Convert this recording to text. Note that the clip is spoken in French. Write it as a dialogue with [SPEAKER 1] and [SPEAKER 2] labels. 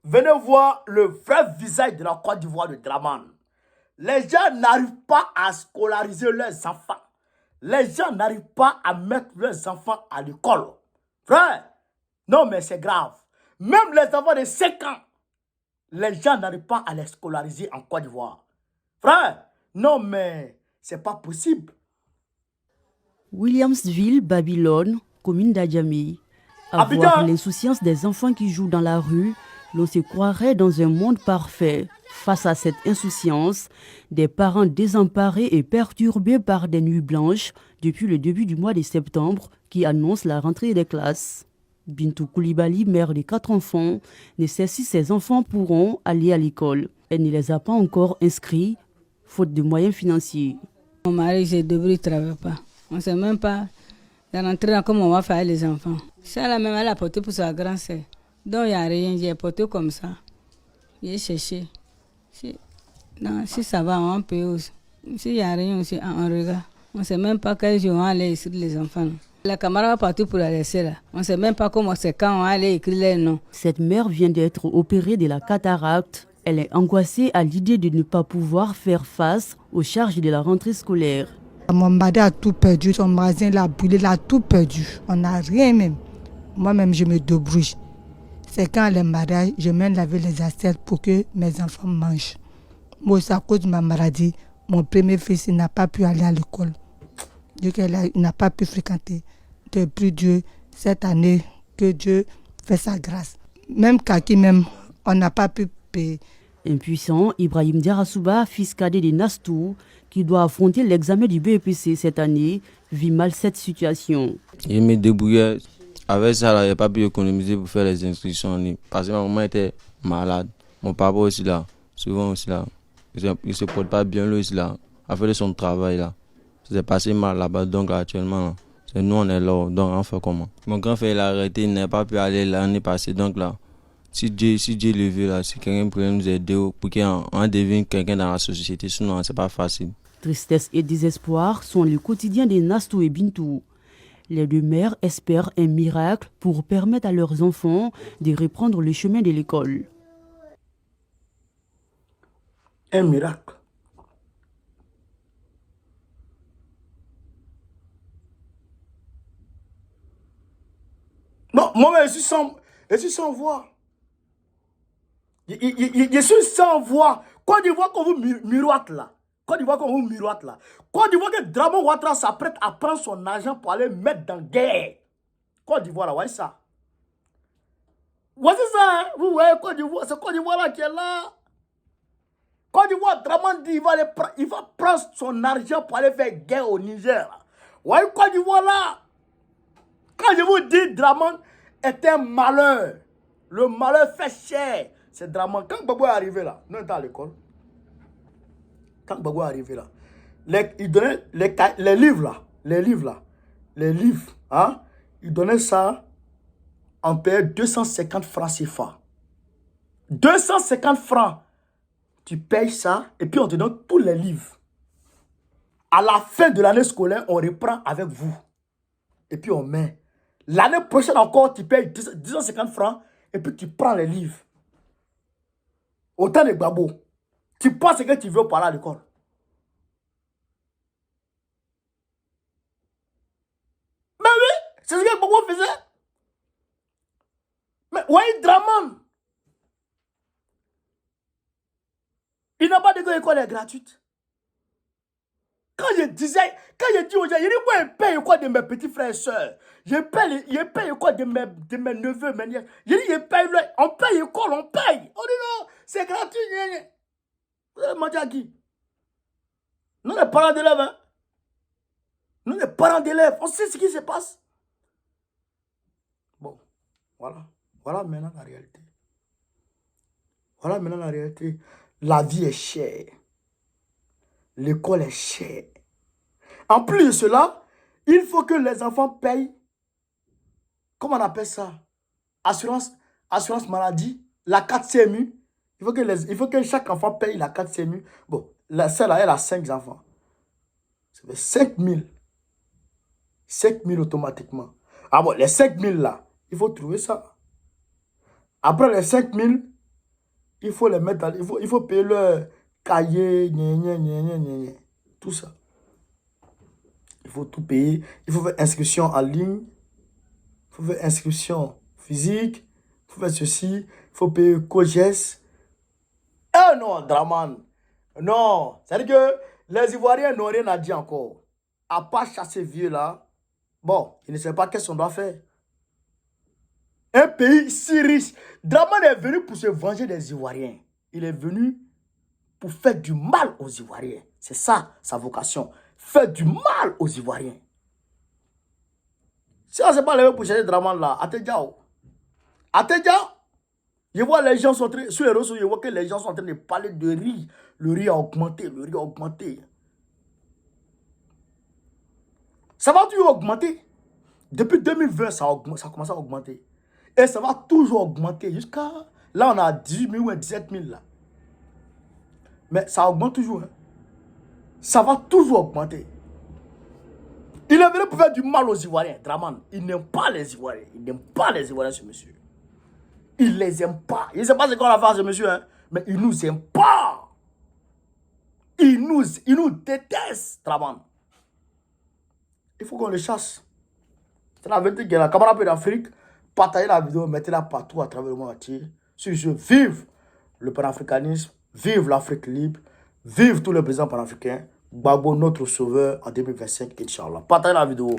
[SPEAKER 1] Venez voir le vrai visage de la Côte d'Ivoire de Dramane. Les gens n'arrivent pas à scolariser leurs enfants. Les gens n'arrivent pas à mettre leurs enfants à l'école. Frère, non mais c'est grave. Même les enfants de 5 ans, les gens n'arrivent pas à les scolariser en Côte d'Ivoire. Frère, non mais c'est pas possible.
[SPEAKER 2] Williamsville, Babylone, commune d'Adjamé. À voir l'insouciance des enfants qui jouent dans la rue, l'on se croirait dans un monde parfait. Face à cette insouciance, des parents désemparés et perturbés par des nuits blanches depuis le début du mois de septembre qui annoncent la rentrée des classes. Bintou Koulibaly, mère de 4 enfants, ne sait si ses enfants pourront aller à l'école. Elle ne les a pas encore inscrits, faute de moyens financiers.
[SPEAKER 3] Mon mari, je ne travaille pas. On ne sait même pas la rentrée comment on va faire les enfants. Ça, la même, elle a porté pour sa grande sœur. Donc, il n'y a rien, j'ai porté comme ça. J'ai cherché. Non, si ça va, on peut aussi. S'il n'y a rien aussi, on regarde. On ne sait même pas quel jour on va aller écrire les enfants. La camarade va partir pour la laisser là. On ne sait même pas comment c'est quand on va aller écrire les noms.
[SPEAKER 2] Cette mère vient d'être opérée de la cataracte. Elle est angoissée à l'idée de ne pas pouvoir faire face aux charges de la rentrée scolaire.
[SPEAKER 4] Mon mari a tout perdu, son magasin l'a brûlé, il a tout perdu. On n'a rien même. Moi-même, je me débrouille. C'est quand les mariages, je mène laver les assiettes pour que mes enfants mangent. Moi, c'est à cause de ma maladie. Mon premier fils n'a pas pu aller à l'école. Il n'a pas pu fréquenter. Je prie Dieu cette année que Dieu fait sa grâce. Même Kaki, même, on n'a pas pu payer.
[SPEAKER 2] Impuissant, Ibrahim Diarasouba, fils cadet de Nastou, qui doit affronter l'examen du BEPC cette année, vit mal cette situation.
[SPEAKER 5] Je me débrouillais. Avec ça, je n'ai pas pu économiser pour faire les inscriptions. Parce que ma maman était malade. Mon papa aussi là, souvent aussi là. Il ne se porte pas bien lui aussi là. A fait son travail là. C'est passé mal là-bas, donc là, actuellement là. C'est nous on est là, donc on fait comment? Mon grand frère il a arrêté, il n'a pas pu aller l'année passée, donc là. Si Dieu le veut là, si quelqu'un pourrait nous aider pour qu'on devienne quelqu'un dans la société, sinon c'est pas facile.
[SPEAKER 2] Tristesse et désespoir sont le quotidien des Nastou et Bintou. Les deux mères espèrent un miracle pour permettre à leurs enfants de reprendre le chemin de l'école.
[SPEAKER 1] Un miracle. Non, moi, je suis sans voix. Je suis sans voix. Côte d'Ivoire qu'on vous miroite là. Côte d'Ivoire qu'on vous miroite là. Côte d'Ivoire que Dramane Ouattara s'apprête à prendre son argent pour aller mettre dans la guerre. Côte d'Ivoire là, voyez ça. Voici ça, hein? Vous voyez Côte d'Ivoire, c'est Côte d'Ivoire là qui est là. Côte d'Ivoire, Dramane dit il va prendre son argent pour aller faire guerre au Niger. Vous voyez Côte d'Ivoire là. Quand je vous dis Dramane est un malheur, le malheur fait cher. C'est Dramane. Quand Gbagbo est arrivé là, nous étions à l'école. Quand Gbagbo est arrivé là, il donnait les livres là, hein, il donnait ça en payant 250 francs CFA. 250 francs. Tu payes ça et puis on te donne tous les livres. À la fin de l'année scolaire, on reprend avec vous. Et puis on met. L'année prochaine encore, tu payes 250 francs et puis tu prends les livres. Autant de Gbagbo. Tu penses que tu veux parler à l'école. Mais oui, c'est ce que Gbagbo faisait. Mais oui, Dramane. Il n'a pas dit que l'école est gratuite. Quand je dis aux gens, il dit moi je paye quoi de mes petits frères et soeurs. Je paye quoi de mes neveux, mes nièces. Je dis on paye l'école, on paye. On dit non, c'est gratuit. Vous allez manger à qui? Nous les parents d'élèves, hein. Nous les parents d'élèves, on sait ce qui se passe. Bon, voilà. Voilà maintenant la réalité. Voilà maintenant la réalité. La vie est chère. L'école est chère. En plus de cela, il faut que les enfants payent, comment on appelle ça? Assurance maladie, la 4 CMU. Il faut que chaque enfant paye la 4 CMU. Bon, celle-là, elle a 5 enfants. Ça fait 5 000. 5 000 automatiquement. Ah bon, les 5 000 là, il faut trouver ça. Après les 5 000, Il faut les mettre dans... Il faut payer leur cahier, tout ça. Il faut tout payer. Il faut faire inscription en ligne. Il faut faire inscription physique. Il faut faire ceci. Il faut payer COGES. Ah non, Draman. Non. C'est-à-dire que les Ivoiriens n'ont rien à dire encore. À part chasser vieux là. Bon, ils ne savent pas qu'est-ce qu'on doit faire. Un pays si riche. Draman est venu pour se venger des Ivoiriens. Il est venu pour faire du mal aux Ivoiriens. C'est ça, sa vocation. Faire du mal aux Ivoiriens. Si on ne s'est pas levé pour chercher Draman là, Atedjao. Je vois les gens sont sur les réseaux, je vois que les gens sont en train de parler de riz. Le riz a augmenté, le riz a augmenté. Ça va toujours augmenter. Depuis 2020, ça a commencé à augmenter. Et ça va toujours augmenter jusqu'à... Là, on a 18 000 ou 17 000 là. Mais ça augmente toujours. Hein. Ça va toujours augmenter. Il est venu pour faire du mal aux Ivoiriens, Draman. Il n'aime pas les Ivoiriens. Il n'aime pas les Ivoiriens, ce monsieur. Il les aime pas. Il ne sait pas ce qu'on a fait à ce monsieur, hein. Mais il nous aime pas. Il nous déteste, Draman. Il faut qu'on le chasse. C'est la vérité qu'il y a. Camarade d'Afrique, partagez la vidéo, mettez-la partout à travers le monde entier. Sur ce, vive le panafricanisme, vive l'Afrique libre, vive tous les présidents panafricains. Gbagbo, notre sauveur en 2025, Inch'Allah. Partagez la vidéo.